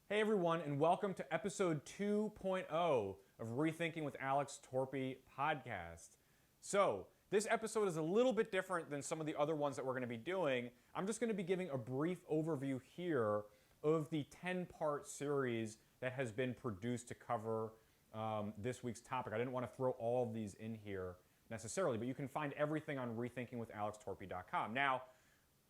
Hey everyone, and welcome to episode 2.0 of Rethinking with Alex Torpey podcast. So, this episode is a little bit different than some of the other ones that we're going to be doing. I'm just going to be giving a brief overview here of the 10-part series that has been produced to cover this week's topic. I didn't want to throw all of these in here necessarily, but you can find everything on rethinkingwithalextorpey.com. Now,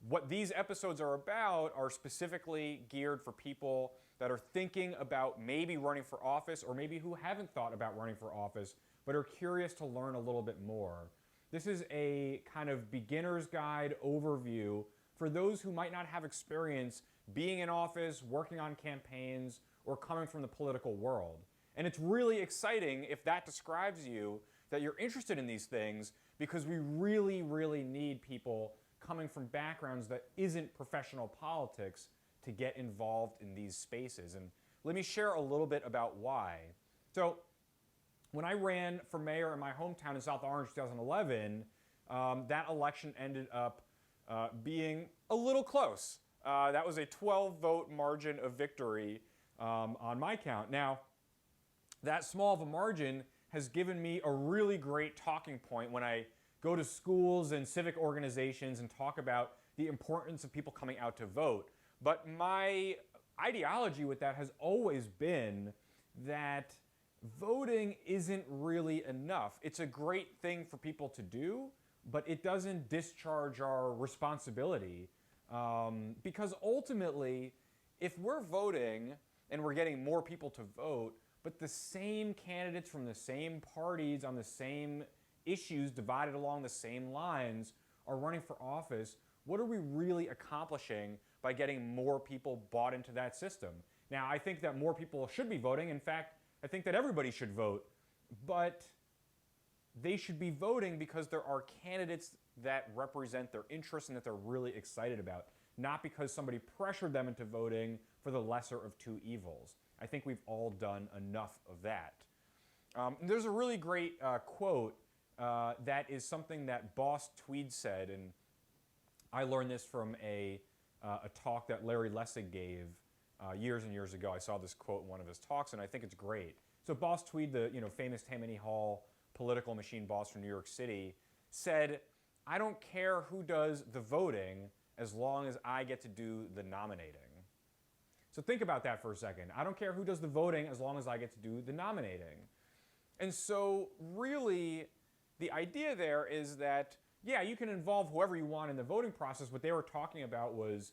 what these episodes are about are specifically geared for people that are thinking about maybe running for office or maybe who haven't thought about running for office but are curious to learn a little bit more. This is a kind of beginner's guide overview for those who might not have experience being in office, working on campaigns, or coming from the political world. And it's really exciting if that describes you, that you're interested in these things, because we really, really need people coming from backgrounds that isn't professional politics to get involved in these spaces. And let me share a little bit about why. So when I ran for mayor in my hometown in South Orange 2011, that election ended up being a little close. That was a 12-vote margin of victory on my count. Now, that small of a margin has given me a really great talking point when I go to schools and civic organizations and talk about the importance of people coming out to vote. But my ideology with that has always been that voting isn't really enough. It's a great thing for people to do, but it doesn't discharge our responsibility. Because ultimately, if we're voting and we're getting more people to vote, but the same candidates from the same parties on the same issues divided along the same lines are running for office, what are we really accomplishing by getting more people bought into that system? Now, I think that more people should be voting. In fact, I think that everybody should vote, but they should be voting because there are candidates that represent their interests and that they're really excited about, not because somebody pressured them into voting for the lesser of two evils. I think we've all done enough of that. There's a really great quote that is something that Boss Tweed said, and I learned this from a talk that Larry Lessig gave years and years ago. I saw this quote in one of his talks, and I think it's great. So Boss Tweed, the famous Tammany Hall political machine boss from New York City, said, "I don't care who does the voting as long as I get to do the nominating." So think about that for a second. I don't care who does the voting as long as I get to do the nominating. And so really, the idea there is that, yeah, you can involve whoever you want in the voting process. What they were talking about was,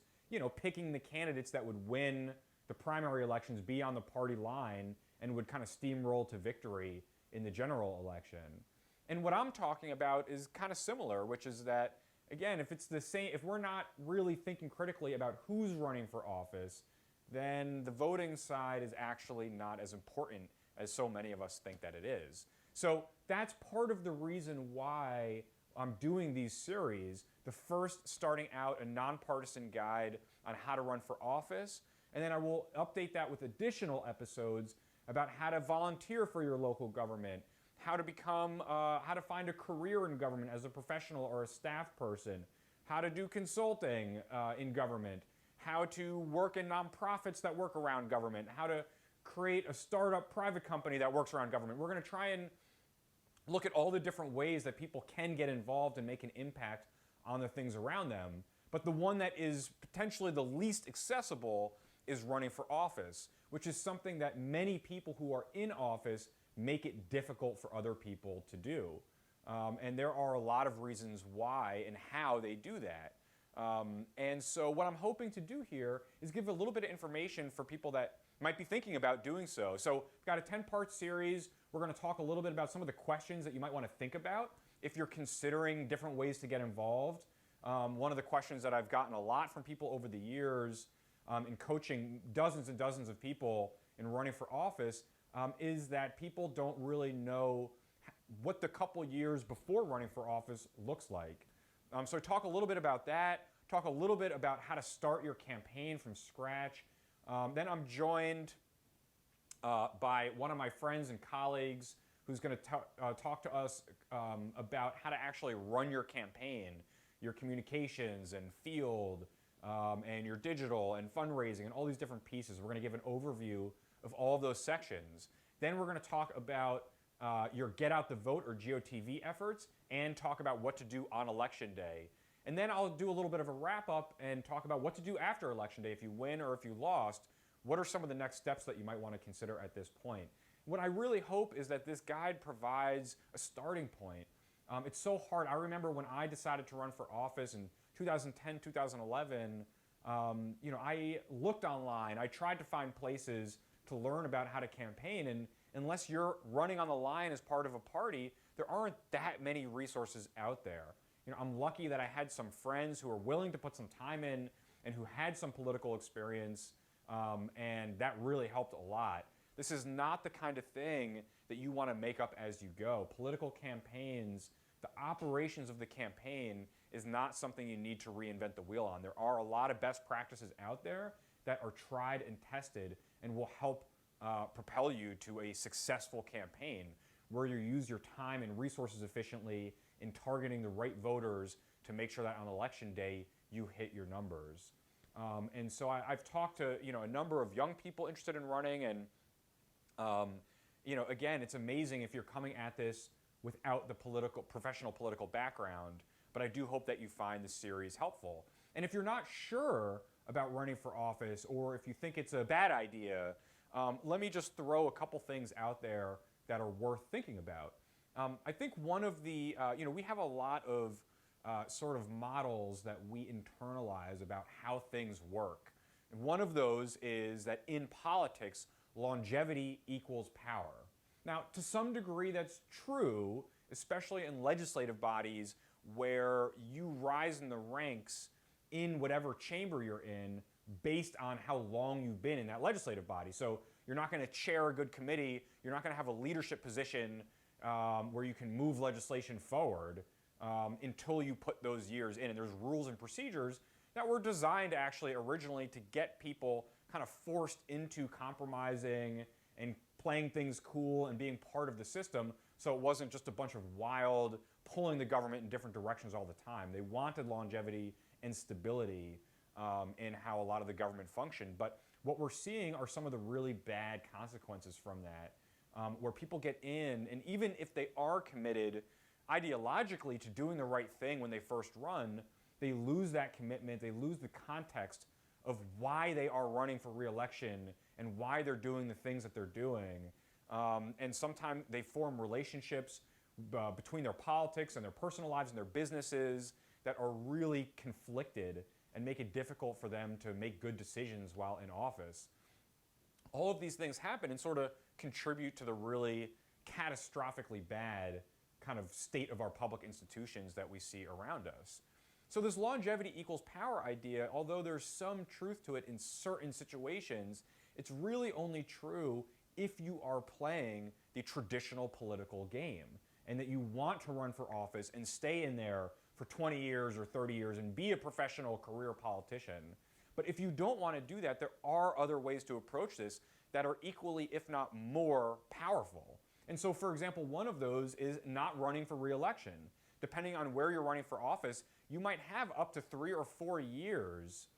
picking the candidates that would win the primary elections, be on the party line, and would kind of steamroll to victory in the general election. And what I'm talking about is kind of similar, which is that, again, if it's the same, if we're not really thinking critically about who's running for office, then the voting side is actually not as important as so many of us think that it is. So that's part of the reason why I'm doing these series. The first starting out a nonpartisan guide on how to run for office, and then I will update that with additional episodes about how to volunteer for your local government, how to find a career in government as a professional or a staff person, how to do consulting in government, how to work in nonprofits that work around government, how to create a startup private company that works around government. We're going to try and look at all the different ways that people can get involved and make an impact on the things around them. But the one that is potentially the least accessible is running for office, which is something that many people who are in office make it difficult for other people to do. And there are a lot of reasons why and how they do that. And so what I'm hoping to do here is give a little bit of information for people that might be thinking about doing so. So we've got a 10-part series. We're going to talk a little bit about some of the questions that you might want to think about if you're considering different ways to get involved. One of the questions that I've gotten a lot from people over the years in coaching dozens and dozens of people in running for office is that people don't really know what the couple years before running for office looks like. So talk a little bit about that, talk a little bit about how to start your campaign from scratch. Then I'm joined by one of my friends and colleagues who's going to talk to us about how to actually run your campaign, your communications and field, and your digital and fundraising and all these different pieces. We're going to give an overview of all of those sections. Then we're going to talk about your Get Out the Vote or GOTV efforts and talk about what to do on Election Day. And then I'll do a little bit of a wrap up and talk about what to do after Election Day if you win or if you lost. What are some of the next steps that you might want to consider at this point? What I really hope is that this guide provides a starting point. It's so hard. I remember when I decided to run for office in 2010, 2011, I looked online. I tried to find places to learn about how to campaign, and unless you're running on the line as part of a party, there aren't that many resources out there. I'm lucky that I had some friends who were willing to put some time in and who had some political experience, and that really helped a lot. This is not the kind of thing that you want to make up as you go. Political campaigns, the operations of the campaign is not something you need to reinvent the wheel on. There are a lot of best practices out there that are tried and tested and will help propel you to a successful campaign where you use your time and resources efficiently in targeting the right voters to make sure that on Election Day you hit your numbers. And so I've talked to a number of young people interested in running, and again, it's amazing if you're coming at this without the professional political background, but I do hope that you find this series helpful. And if you're not sure about running for office, or if you think it's a bad idea, let me just throw a couple things out there that are worth thinking about. I think one of the, we have a lot of sort of models that we internalize about how things work. And one of those is that in politics, longevity equals power. Now, to some degree, that's true, especially in legislative bodies where you rise in the ranks in whatever chamber you're in based on how long you've been in that legislative body. So you're not going to chair a good committee. You're not going to have a leadership position where you can move legislation forward until you put those years in. And there's rules and procedures that were designed actually originally to get people kind of forced into compromising and playing things cool and being part of the system, so it wasn't just a bunch of wild pulling the government in different directions all the time. They wanted longevity and stability in how a lot of the government functioned. But what we're seeing are some of the really bad consequences from that, where people get in, and even if they are committed ideologically to doing the right thing when they first run, they lose that commitment, they lose the context of why they are running for re-election and why they're doing the things that they're doing. And sometimes they form relationships between their politics and their personal lives and their businesses that are really conflicted and make it difficult for them to make good decisions while in office. All of these things happen and sort of contribute to the really catastrophically bad kind of state of our public institutions that we see around us. So this longevity equals power idea, although there's some truth to it in certain situations, it's really only true if you are playing the traditional political game and that you want to run for office and stay in there for 20 years or 30 years and be a professional career politician. But if you don't want to do that, there are other ways to approach this that are equally, if not more, powerful. And so, for example, one of those is not running for re-election. Depending on where you're running for office, you might have up to 3 or 4 years,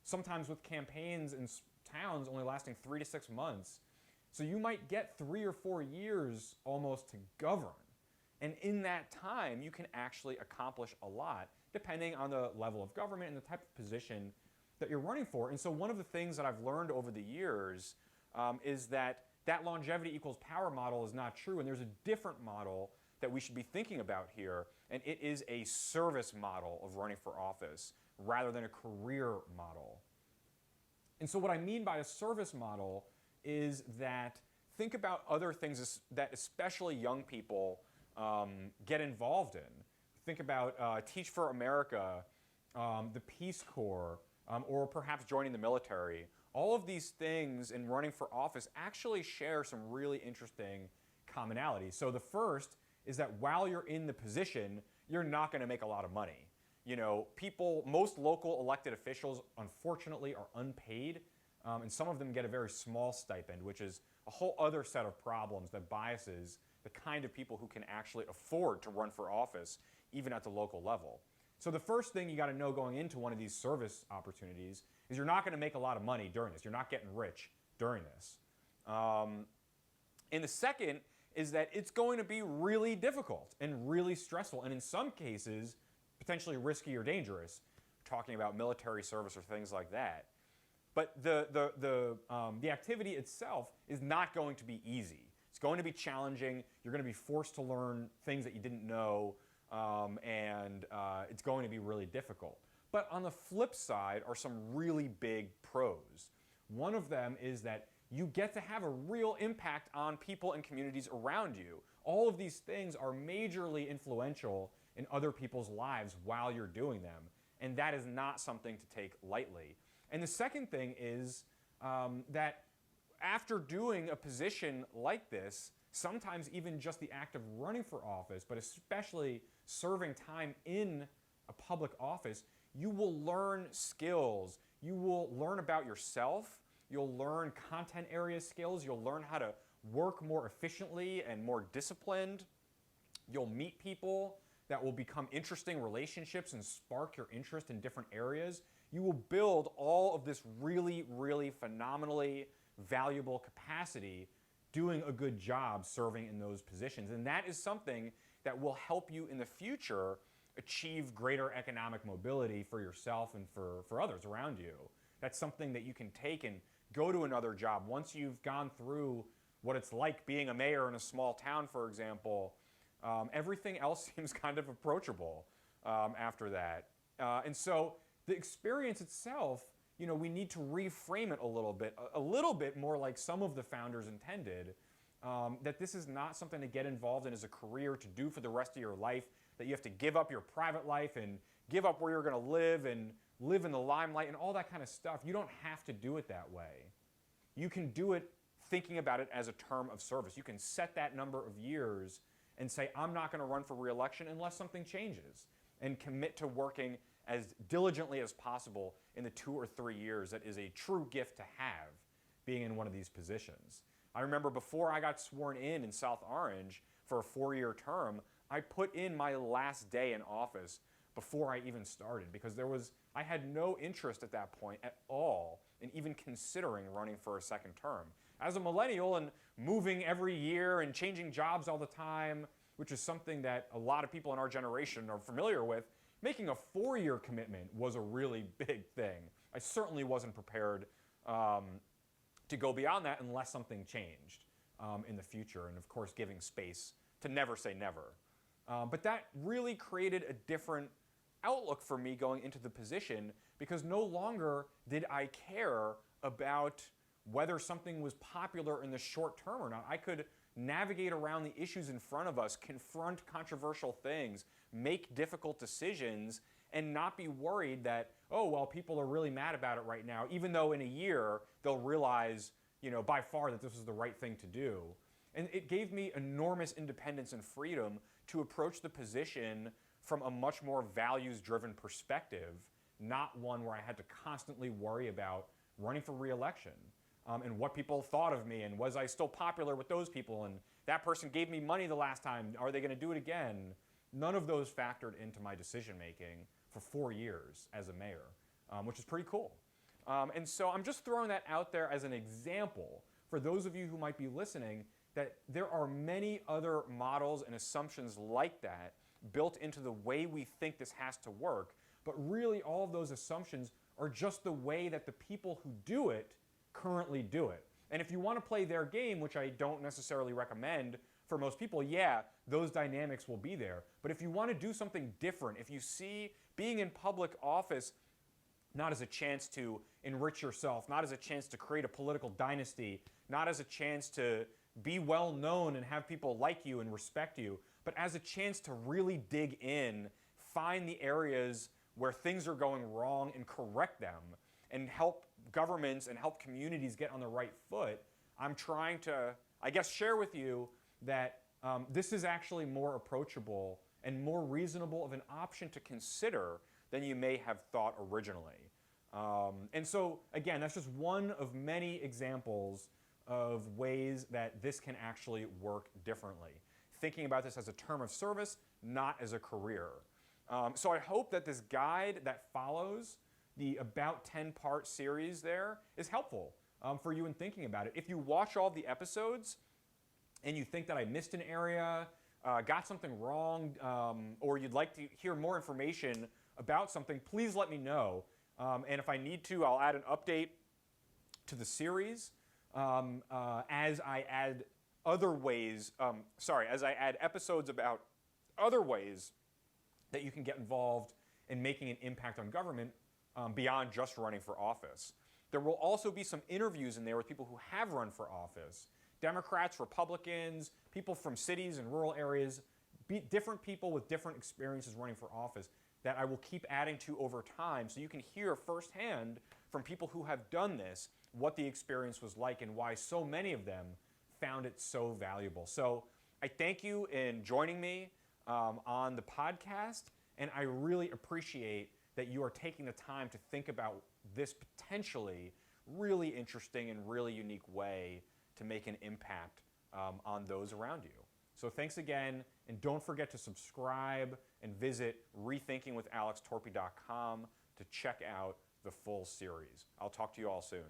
sometimes with campaigns in towns only lasting 3 to 6 months. So you might get 3 or 4 years almost to govern. And in that time, you can actually accomplish a lot, depending on the level of government and the type of position that you're running for. And so one of the things that I've learned over the years is that longevity equals power model is not true, and there's a different model that we should be thinking about here, and it is a service model of running for office rather than a career model. And so what I mean by a service model is that think about other things that especially young people get involved in. Think about Teach for America, the Peace Corps, or perhaps joining the military. All of these things in running for office actually share some really interesting commonalities. So the first is that while you're in the position, you're not going to make a lot of money. Most local elected officials, unfortunately, are unpaid, and some of them get a very small stipend, which is a whole other set of problems that biases the kind of people who can actually afford to run for office, even at the local level. So the first thing you got to know going into one of these service opportunities is you're not going to make a lot of money during this. You're not getting rich during this. And the second is that it's going to be really difficult and really stressful, and in some cases, potentially risky or dangerous. We're talking about military service or things like that. But the activity itself is not going to be easy. It's going to be challenging. You're going to be forced to learn things that you didn't know, and it's going to be really difficult. But on the flip side are some really big pros. One of them is that you get to have a real impact on people and communities around you. All of these things are majorly influential in other people's lives while you're doing them, and that is not something to take lightly. And the second thing is that after doing a position like this, sometimes even just the act of running for office, but especially serving time in a public office, you will learn skills. You will learn about yourself. You'll learn content area skills. You'll learn how to work more efficiently and more disciplined. You'll meet people that will become interesting relationships and spark your interest in different areas. You will build all of this really, really phenomenally valuable capacity doing a good job serving in those positions. And that is something that will help you in the future achieve greater economic mobility for yourself and for others around you. That's something that you can take and go to another job. Once you've gone through what it's like being a mayor in a small town, for example, everything else seems kind of approachable after that. And so the experience itself, you know, we need to reframe it a little bit more like some of the founders intended, that this is not something to get involved in as a career to do for the rest of your life, that you have to give up your private life and give up where you're going to live and live in the limelight and all that kind of stuff. You don't have to do it that way. You can do it thinking about it as a term of service. You can set that number of years and say, I'm not going to run for re-election unless something changes, and commit to working as diligently as possible in the 2 or 3 years that is a true gift to have being in one of these positions. I remember before I got sworn in South Orange for a 4-year term, I put in my last day in office before I even started, because I had no interest at that point at all in even considering running for a second term. As a millennial and moving every year and changing jobs all the time, which is something that a lot of people in our generation are familiar with, making a 4-year commitment was a really big thing. I certainly wasn't prepared to go beyond that unless something changed in the future, and of course giving space to never say never. But that really created a different outlook for me going into the position, because no longer did I care about whether something was popular in the short term or not. I could navigate around the issues in front of us, confront controversial things, make difficult decisions, and not be worried that, oh, well, people are really mad about it right now, even though in a year they'll realize, you know, by far that this is the right thing to do. And it gave me enormous independence and freedom to approach the position from a much more values-driven perspective, not one where I had to constantly worry about running for re-election and what people thought of me, and was I still popular with those people, and that person gave me money the last time, are they going to do it again? None of those factored into my decision-making for 4 years as a mayor, which is pretty cool. And so I'm just throwing that out there as an example for those of you who might be listening, that there are many other models and assumptions like that built into the way we think this has to work, but really all of those assumptions are just the way that the people who do it currently do it. And if you want to play their game, which I don't necessarily recommend for most people, yeah, those dynamics will be there. But if you want to do something different, if you see being in public office not as a chance to enrich yourself, not as a chance to create a political dynasty, not as a chance to be well known and have people like you and respect you, but as a chance to really dig in, find the areas where things are going wrong and correct them, and help governments and help communities get on the right foot, I'm trying to, I guess, share with you that this is actually more approachable and more reasonable of an option to consider than you may have thought originally. And so, again, that's just one of many examples of ways that this can actually work differently. Thinking about this as a term of service, not as a career. So I hope that this guide that follows the about 10-part series there is helpful for you in thinking about it. If you watch all the episodes and you think that I missed an area, got something wrong, or you'd like to hear more information about something, please let me know. And if I need to, I'll add an update to the series as I add as I add episodes about other ways that you can get involved in making an impact on government beyond just running for office. There will also be some interviews in there with people who have run for office. Democrats, Republicans, people from cities and rural areas, different people with different experiences running for office that I will keep adding to over time so you can hear firsthand from people who have done this what the experience was like and why so many of them found it so valuable. So I thank you in joining me on the podcast, and I really appreciate that you are taking the time to think about this potentially really interesting and really unique way to make an impact on those around you. So thanks again, and don't forget to subscribe and visit rethinkingwithalextorpey.com to check out the full series. I'll talk to you all soon.